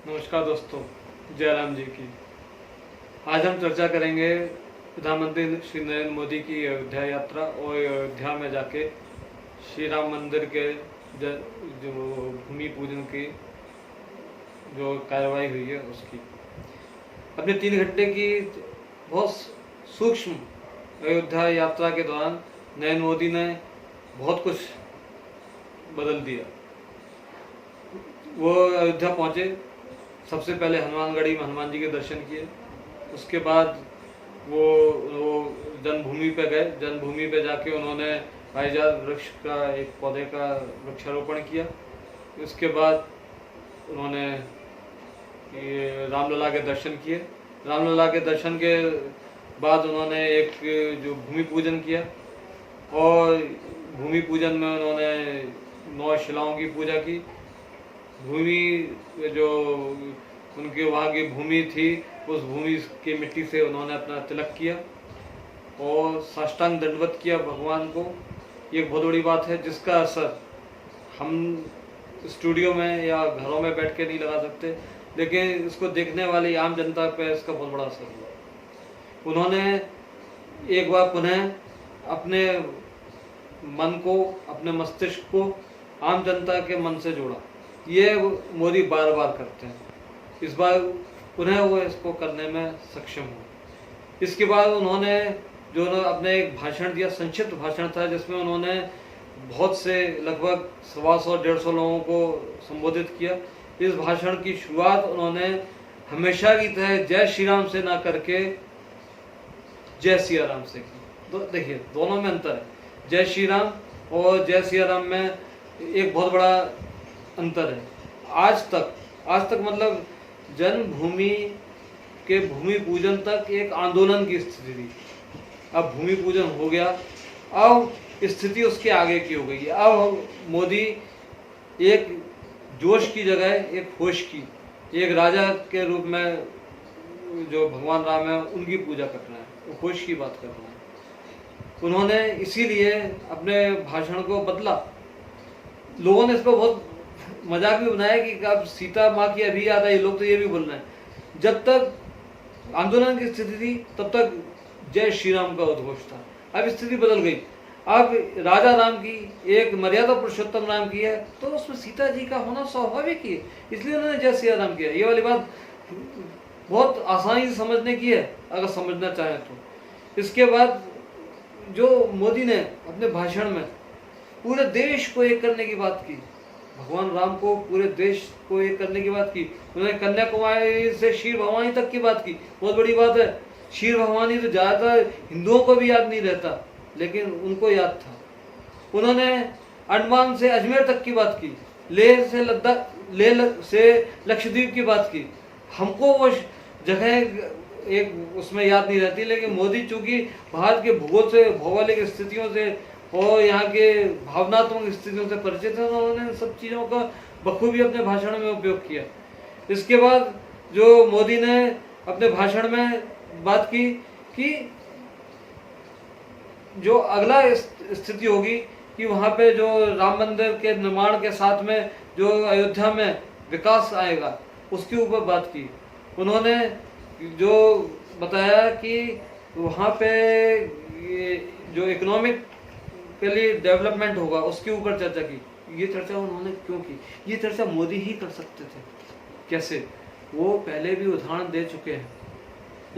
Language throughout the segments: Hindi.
नमस्कार दोस्तों, जयराम जी की। आज हम चर्चा करेंगे प्रधानमंत्री श्री नरेंद्र मोदी की अयोध्या यात्रा और अयोध्या में जाके श्री राम मंदिर के जो भूमि पूजन की जो कार्रवाई हुई है उसकी। अपने 3 घंटे की बहुत सूक्ष्म अयोध्या यात्रा के दौरान नरेंद्र मोदी ने बहुत कुछ बदल दिया। वो अयोध्या पहुँचे, सबसे पहले हनुमानगढ़ी में हनुमान जी के दर्शन किए। उसके बाद वो जन्मभूमि पे गए। जन्मभूमि पे जाके उन्होंने पारिजात वृक्ष का एक पौधे का वृक्षारोपण किया। उसके बाद उन्होंने रामलला के दर्शन किए। रामलला के दर्शन के बाद उन्होंने एक जो भूमि पूजन किया और भूमि पूजन में उन्होंने 9 शिलाओं की पूजा की। भूमि जो उनके वहाँ की भूमि थी, उस भूमि की मिट्टी से उन्होंने अपना तिलक किया और साष्टांग दंडवत किया भगवान को। ये एक बहुत बड़ी बात है जिसका असर हम स्टूडियो में या घरों में बैठ के नहीं लगा सकते, लेकिन इसको देखने वाली आम जनता पे इसका बहुत बड़ा असर हुआ। उन्होंने एक बार पुनः अपने मन को, अपने मस्तिष्क को आम जनता के मन से जोड़ा। ये मोदी बार बार करते हैं, इस बार पुनः वो इसको करने में सक्षम हुए। इसके बाद उन्होंने जो अपने एक भाषण दिया, संक्षिप्त भाषण था जिसमें उन्होंने बहुत से लगभग 125-150 लोगों को संबोधित किया। इस भाषण की शुरुआत उन्होंने हमेशा की तरह जय श्री राम से ना करके जय सिया राम से की। तो देखिए दोनों में अंतर है। जय श्री राम और जय सिया राम में एक बहुत बड़ा अंतर है। आज तक मतलब जन्मभूमि के भूमि पूजन तक एक आंदोलन की स्थिति थी। अब भूमि पूजन हो गया, अब स्थिति उसके आगे की हो गई है। अब मोदी एक जोश की जगह एक होश की, एक राजा के रूप में जो भगवान राम है उनकी पूजा करना है, वो होश की बात करना है। उन्होंने इसीलिए अपने भाषण को बदला। लोगों ने इस पर बहुत मजाक भी बनाया कि अब सीता माँ की अभी याद आई। लोग तो ये भी बोल रहे हैं जब तक आंदोलन की स्थिति थी तब तक जय श्री राम का उद्घोष था। अब स्थिति बदल गई, अब राजा राम की, एक मर्यादा पुरुषोत्तम राम की है, तो उसमें सीता जी का होना स्वाभाविक ही है, इसलिए उन्होंने जय सिया राम किया। ये वाली बात बहुत आसानी से समझने की है अगर समझना चाहें तो। इसके बाद जो मोदी ने अपने भाषण में पूरे देश को एक करने की बात की, भगवान राम को पूरे देश को एक करने की बात की। उन्होंने कन्याकुमारी से शीर भवानी तक की बात की। बहुत बड़ी बात है। शीर भवानी तो ज़्यादातर हिंदुओं को भी याद नहीं रहता, लेकिन उनको याद था। उन्होंने अंडमान से अजमेर तक की बात की, लेह से लक्षद्वीप की बात की। हमको वो जगह एक उसमें याद नहीं रहती, लेकिन मोदी चूंकि भारत के भूगोल से, भौगोलिक स्थितियों से और यहाँ के भावनात्मक स्थितियों से परिचित है, उन्होंने सब चीज़ों का बखूबी अपने भाषण में उपयोग किया। इसके बाद जो मोदी ने अपने भाषण में बात की कि जो अगला स्थिति होगी कि वहाँ पे जो राम मंदिर के निर्माण के साथ में जो अयोध्या में विकास आएगा उसके ऊपर बात की। उन्होंने जो बताया कि वहाँ पे जो इकोनॉमिक के लिए डेवलपमेंट होगा उसके ऊपर चर्चा की। ये चर्चा उन्होंने क्यों की? ये चर्चा मोदी ही कर सकते थे। कैसे? वो पहले भी उदाहरण दे चुके हैं।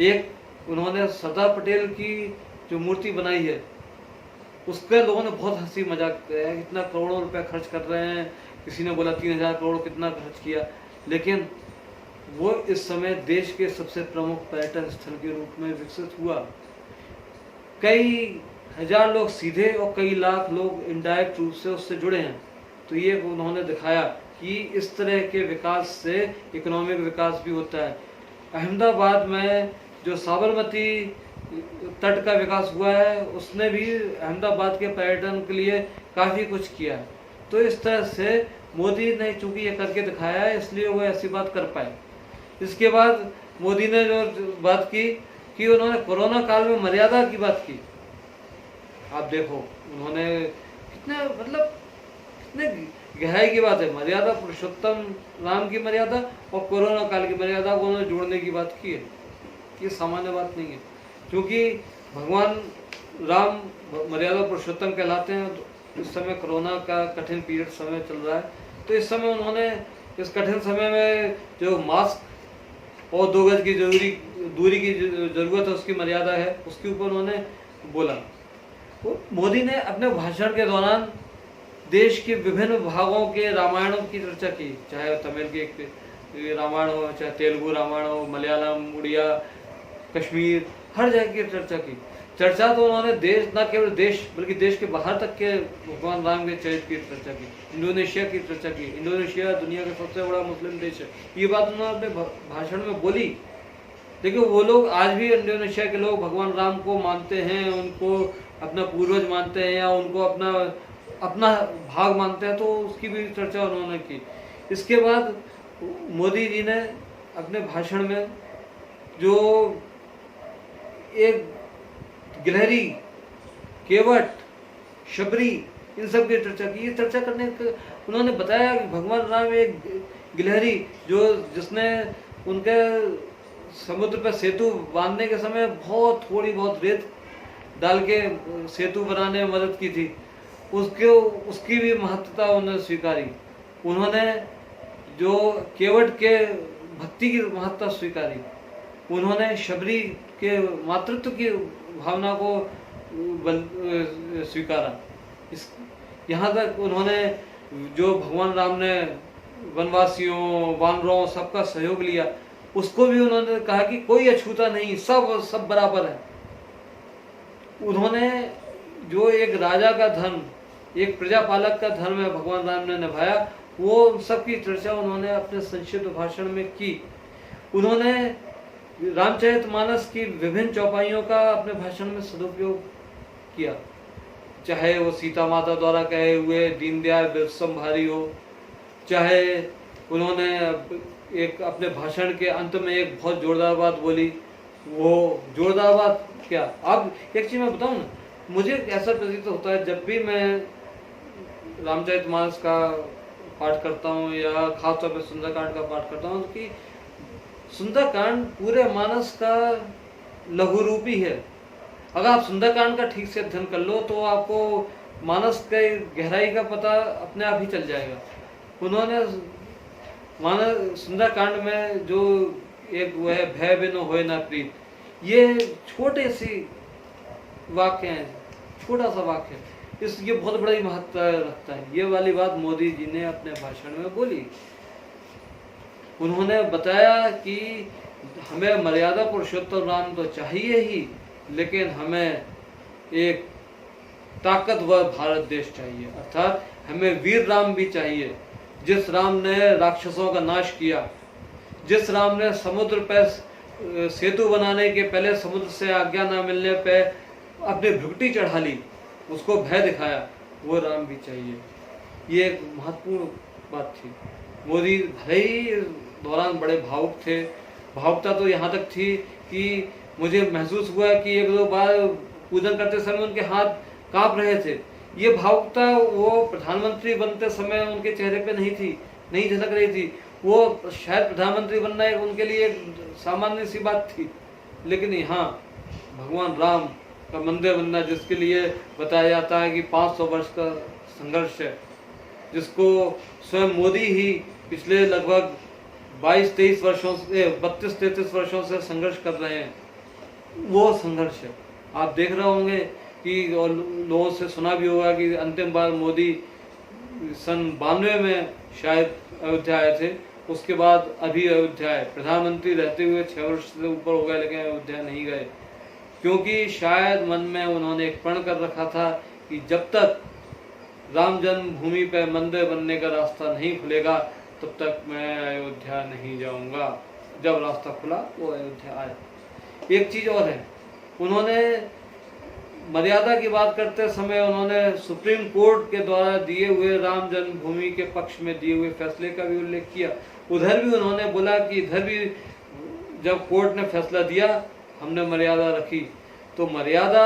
एक उन्होंने सरदार पटेल की जो मूर्ति बनाई है उसके लोगों ने बहुत हंसी मजाक किया, इतना करोड़ों रुपए खर्च कर रहे हैं। किसी ने बोला 3000 करोड़ कितना खर्च किया, लेकिन वो इस समय देश के सबसे प्रमुख पर्यटन स्थल के रूप में विकसित हुआ। कई हजार लोग सीधे और कई लाख लोग इनडायरेक्ट रूप से उससे जुड़े हैं। तो ये उन्होंने दिखाया कि इस तरह के विकास से इकोनॉमिक विकास भी होता है। अहमदाबाद में जो साबरमती तट का विकास हुआ है उसने भी अहमदाबाद के पर्यटन के लिए काफ़ी कुछ किया है। तो इस तरह से मोदी ने चूंकि ये करके दिखाया है इसलिए वो ऐसी बात कर पाए। इसके बाद मोदी ने जो बात की कि उन्होंने कोरोना काल में मर्यादा की बात की। आप देखो उन्होंने कितने गहराई की बात है। मर्यादा पुरुषोत्तम राम की मर्यादा और कोरोना काल की मर्यादा को उन्होंने जोड़ने की बात की है। ये सामान्य बात नहीं है, क्योंकि भगवान राम मर्यादा पुरुषोत्तम कहलाते हैं। तो इस समय कोरोना का कठिन पीरियड समय चल रहा है, तो इस समय उन्होंने इस कठिन समय में जो मास्क और 2 गज की दूरी की जरूरत है, उसकी मर्यादा है, उसके ऊपर उन्होंने बोला। तो मोदी ने अपने भाषण के दौरान देश के विभिन्न भागों के रामायणों की चर्चा की, चाहे तमिल के रामायण हो, चाहे तेलुगु रामायण हो, मलयालम, उड़िया, कश्मीर, हर जगह की चर्चा तो उन्होंने देश, न केवल देश बल्कि देश के बाहर तक के भगवान राम के चरित्र की चर्चा की, इंडोनेशिया की चर्चा की। इंडोनेशिया दुनिया का सबसे बड़ा मुस्लिम देश है, ये बात उन्होंने अपने भाषण में बोली। देखिए, वो लोग आज भी, इंडोनेशिया के लोग भगवान राम को मानते हैं, उनको अपना पूर्वज मानते हैं, या उनको अपना भाग मानते हैं, तो उसकी भी चर्चा उन्होंने की। इसके बाद मोदी जी ने अपने भाषण में जो एक गिलहरी, केवट, शबरी, इन सब की चर्चा की। ये चर्चा करने का उन्होंने बताया कि भगवान राम एक गिलहरी जिसने उनके समुद्र पर सेतु बांधने के समय थोड़ी बहुत रेत डाल के सेतु बनाने में मदद की थी, उसकी भी महत्ता उन्होंने स्वीकारी। उन्होंने जो केवट के भक्ति की महत्ता स्वीकारी, उन्होंने शबरी के मातृत्व की भावना को स्वीकारा। यहाँ तक उन्होंने जो भगवान राम ने वनवासियों, वानरों, सबका सहयोग लिया, उसको भी उन्होंने कहा कि कोई अछूता नहीं, सब बराबर है। उन्होंने जो एक राजा का धर्म, एक प्रजापालक का धर्म है, भगवान राम ने निभाया, वो सबकी चर्चा उन्होंने अपने संक्षिप्त भाषण में की। उन्होंने रामचरितमानस की विभिन्न चौपाइयों का अपने भाषण में सदुपयोग किया, चाहे वो सीता माता द्वारा कहे हुए दीनदयाल बिरसम्भारी हो, चाहे उन्होंने एक अपने भाषण के अंत में एक बहुत जोरदार बात बोली। वो जोरदार बात क्या, अब एक चीज मैं बताऊं ना, मुझे ऐसा प्रतीत होता है जब भी मैं रामचरितमानस का पाठ करता हूँ या खासतौर पर सुंदरकांड का पाठ करता हूँ, कि सुंदरकांड पूरे मानस का लघु रूप ही है। अगर आप सुंदरकांड का ठीक से अध्ययन कर लो तो आपको मानस के गहराई का पता अपने आप ही चल जाएगा। उन्होंने सुंदरकांड में जो एक वो है, भय बिनु होए ना प्रीत, ये छोटे सी वाक्य है, छोटा सा वाक्य है, ये बहुत बड़ी महत्ता रखता है। ये वाली बात मोदी जी ने अपने भाषण में बोली। उन्होंने बताया कि हमें मर्यादा पुरुषोत्तम राम तो चाहिए ही, लेकिन हमें एक ताकतवर भारत देश चाहिए, अर्थात हमें वीर राम भी चाहिए। जिस राम ने राक्षसों का नाश किया, जिस राम ने समुद्र पर सेतु बनाने के पहले समुद्र से आज्ञा न मिलने पे अपनी भुगटी चढ़ा ली, उसको भय दिखाया, वो राम भी चाहिए। ये एक महत्वपूर्ण बात थी। मोदी भले ही दौरान बड़े भावुक थे, भावुकता तो यहाँ तक थी कि मुझे महसूस हुआ कि 1-2 बार पूजन करते समय उनके हाथ कांप रहे थे। ये भावुकता वो प्रधानमंत्री बनते समय उनके चेहरे पे नहीं झलक रही थी। वो शायद प्रधानमंत्री बनना उनके लिए सामान्य सी बात थी, लेकिन यहाँ भगवान राम का मंदिर बनना, जिसके लिए बताया जाता है कि 500 वर्ष का संघर्ष है, जिसको स्वयं मोदी ही पिछले लगभग 22-23 वर्षों से 32-33 वर्षों से संघर्ष कर रहे हैं, वो संघर्ष है। आप देख रहे होंगे कि, और लोगों से सुना भी होगा कि अंतिम बार मोदी सन 92 में शायद अयोध्या आए थे, उसके बाद अभी अयोध्या आए। प्रधानमंत्री रहते हुए 6 वर्ष से ऊपर हो गए, लेकिन अयोध्या नहीं गए, क्योंकि शायद मन में उन्होंने एक प्रण कर रखा था कि जब तक राम जन्मभूमि पर मंदिर बनने का रास्ता नहीं खुलेगा तब तक मैं अयोध्या नहीं जाऊंगा। जब रास्ता खुला वो अयोध्या आए। एक चीज और है, उन्होंने मर्यादा की बात करते समय उन्होंने सुप्रीम कोर्ट के द्वारा दिए हुए राम जन्मभूमि के पक्ष में दिए हुए फैसले का भी उल्लेख किया। उधर भी उन्होंने बोला कि इधर भी जब कोर्ट ने फैसला दिया हमने मर्यादा रखी। तो मर्यादा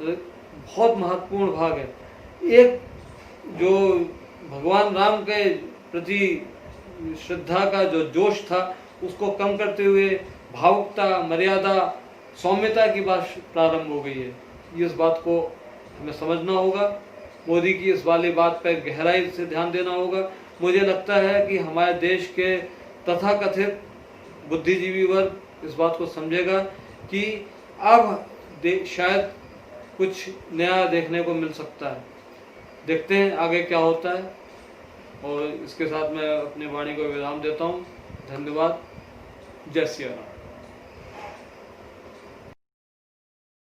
बहुत महत्वपूर्ण भाग है। एक जो भगवान राम के प्रति श्रद्धा का जो जोश था उसको कम करते हुए भावुकता, मर्यादा, सौम्यता की बात प्रारंभ हो गई है। इस बात को हमें समझना होगा। मोदी की इस वाली बात पर गहराई से ध्यान देना होगा। मुझे लगता है कि हमारे देश के तथाकथित बुद्धिजीवी वर्ग इस बात को समझेगा कि अब शायद कुछ नया देखने को मिल सकता है। देखते हैं आगे क्या होता है। और इसके साथ मैं अपनी वाणी को विराम देता हूँ। धन्यवाद। जय सिया राम।